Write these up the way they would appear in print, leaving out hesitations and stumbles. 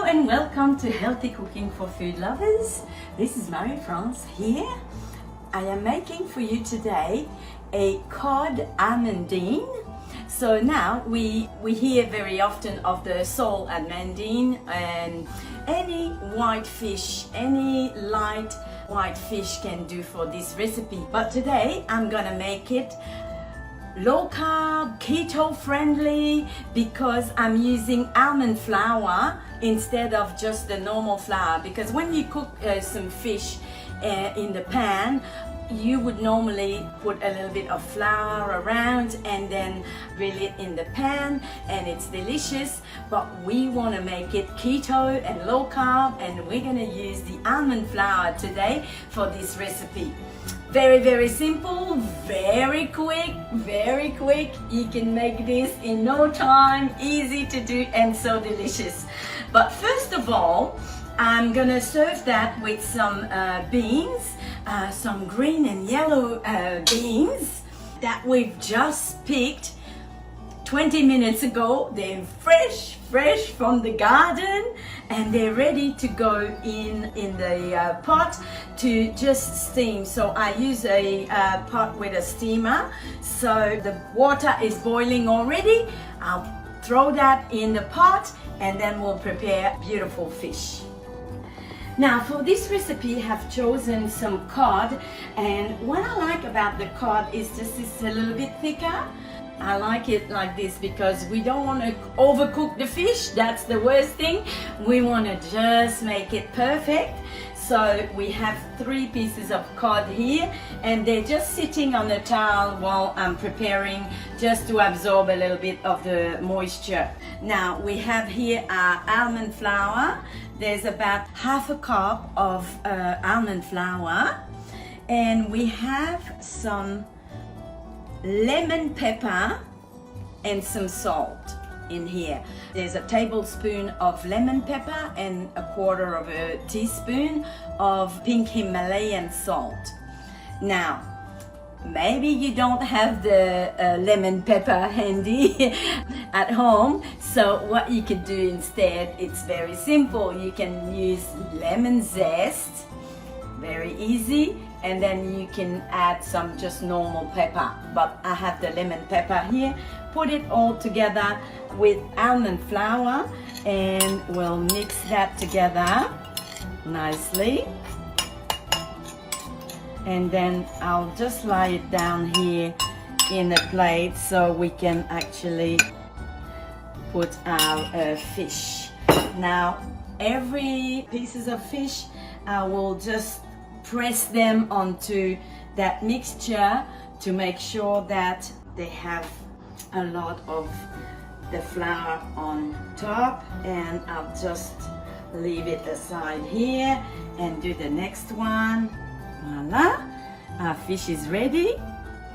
and welcome to Healthy Cooking for Food Lovers. This is Marie-France here. I am making for you today a cod almondine. So now we hear very often of the sole almondine, and any white fish, any light white fish can do for this recipe. But today I'm gonna make it low carb, keto friendly, because I'm using almond flour instead of just the normal flour. Because when you cook some fish in the pan, you would normally put a little bit of flour around and then grill it in the pan, and it's delicious. But we want to make it keto and low carb, and we're going to use the almond flour today for this recipe. Very, very simple, very quick. You can make this in no time, easy to do and so delicious. But first of all, I'm gonna serve that with some beans, some green and yellow beans that we've just picked 20 minutes ago. They're fresh from the garden, and they're ready to go in the pot to just steam. So I use a pot with a steamer. So the water is boiling already. I'll throw that in the pot, and then we'll prepare beautiful fish. Now for this recipe, I have chosen some cod, and what I like about the cod is just it's a little bit thicker. I like it like this because we don't want to overcook the fish. That's the worst thing. We want to just make it perfect. So we have 3 pieces of cod here, and they're just sitting on the towel while I'm preparing, just to absorb a little bit of the moisture. Now we have here our almond flour. There's about half a cup of almond flour, and we have some lemon pepper and some salt in here. There's a tablespoon of lemon pepper and a quarter of a teaspoon of pink Himalayan salt. Now, maybe you don't have the lemon pepper handy at home, so what you could do instead, it's very simple. You can use lemon zest, very easy, and then you can add some just normal pepper. But I have the lemon pepper here. Put it all together with almond flour, and we'll mix that together nicely. And then I'll just lie it down here in a plate so we can actually put our fish. Now every pieces of fish, I will just press them onto that mixture to make sure that they have a lot of the flour on top, and I'll just leave it aside here and do the next one. Voila, our fish is ready.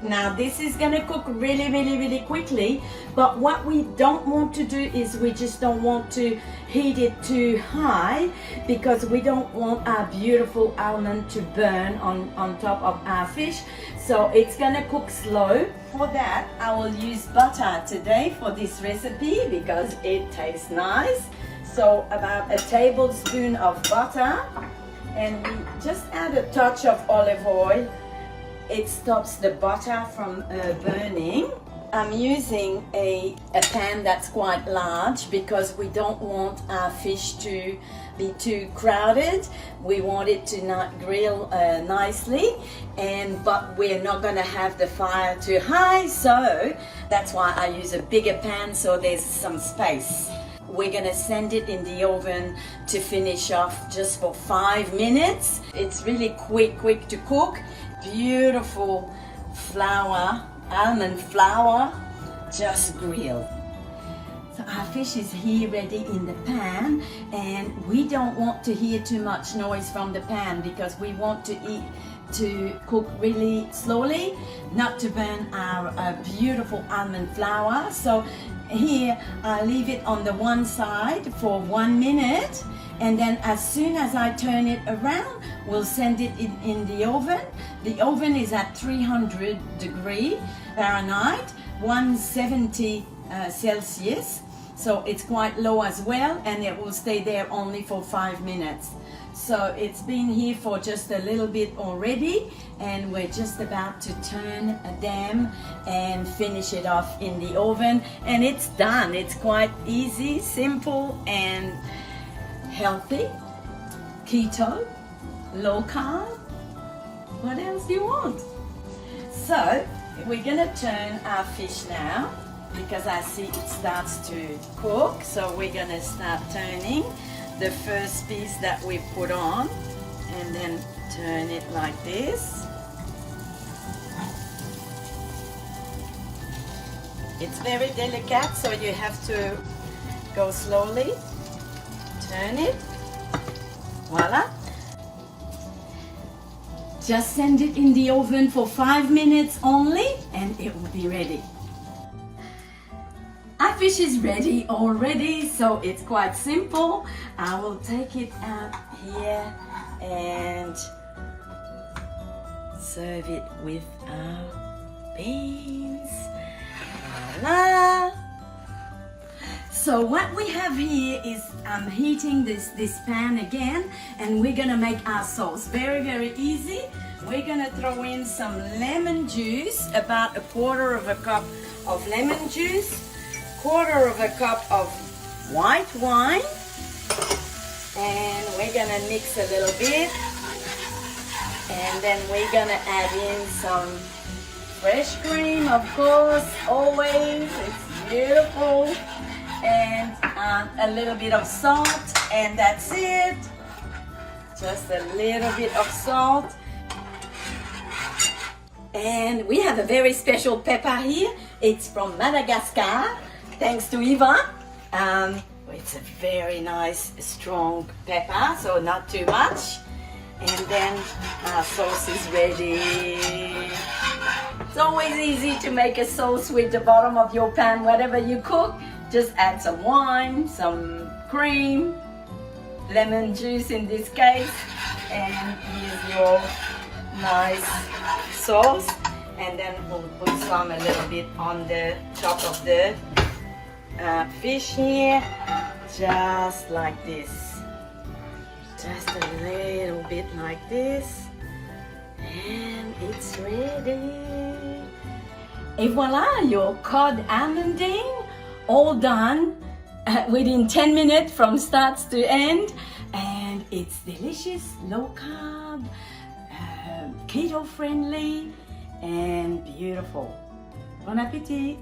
Now this is gonna cook really quickly, but what we don't want to do is we just don't want to heat it too high, because we don't want our beautiful almond to burn on top of our fish. So it's gonna cook slow. For that, I will use butter today for this recipe because it tastes nice. So about a tablespoon of butter, and we just add a touch of olive oil. It stops the butter from burning. I'm using a pan that's quite large because we don't want our fish to be too crowded. We want it to not grill nicely, but we're not gonna have the fire too high, so that's why I use a bigger pan so there's some space. We're gonna send it in the oven to finish off just for 5 minutes. It's really quick to cook. Beautiful flour, almond flour, just grilled. So our fish is here ready in the pan, and we don't want to hear too much noise from the pan because we want to cook really slowly, not to burn our beautiful almond flour. So here I leave it on the one side for 1 minute, and then as soon as I turn it around, we'll send it in the oven. The oven is at 300 degrees Fahrenheit, 170 Celsius. so it's quite low as well, and it will stay there only for 5 minutes. So it's been here for just a little bit already, and we're just about to turn them and finish it off in the oven, and it's done. It's quite easy, simple, and healthy. Keto, low carb. What else do you want? So we're gonna turn our fish now, because I see it starts to cook. So we're gonna start turning the first piece that we put on, and then turn it like this. It's very delicate, so you have to go slowly. Turn it. Voila. Just send it in the oven for 5 minutes only, and it will be ready. Our fish is ready already, so it's quite simple. I will take it out here and serve it with our beans. Voila! So what we have here is I'm heating this pan again, and we're gonna make our sauce. Very, very easy. We're gonna throw in some lemon juice, about 1/4 cup of lemon juice, 1/4 cup of white wine, and we're gonna mix a little bit, and then we're gonna add in some fresh cream, of course, always. It's beautiful. And a little bit of salt, and that's it. Just a little bit of salt. And we have a very special pepper here. It's from Madagascar, thanks to Eva. It's a very nice, strong pepper, so not too much. And then our sauce is ready. It's always easy to make a sauce with the bottom of your pan, whatever you cook. Just add some wine, some cream, lemon juice in this case, and here's your nice sauce. And then we'll put some a little bit on the top of the fish here, just like this. Just a little bit like this, and it's ready. Et voila, your cod almondine, all done within 10 minutes from start to end, and it's delicious, low carb, keto friendly, and beautiful. Bon appetit!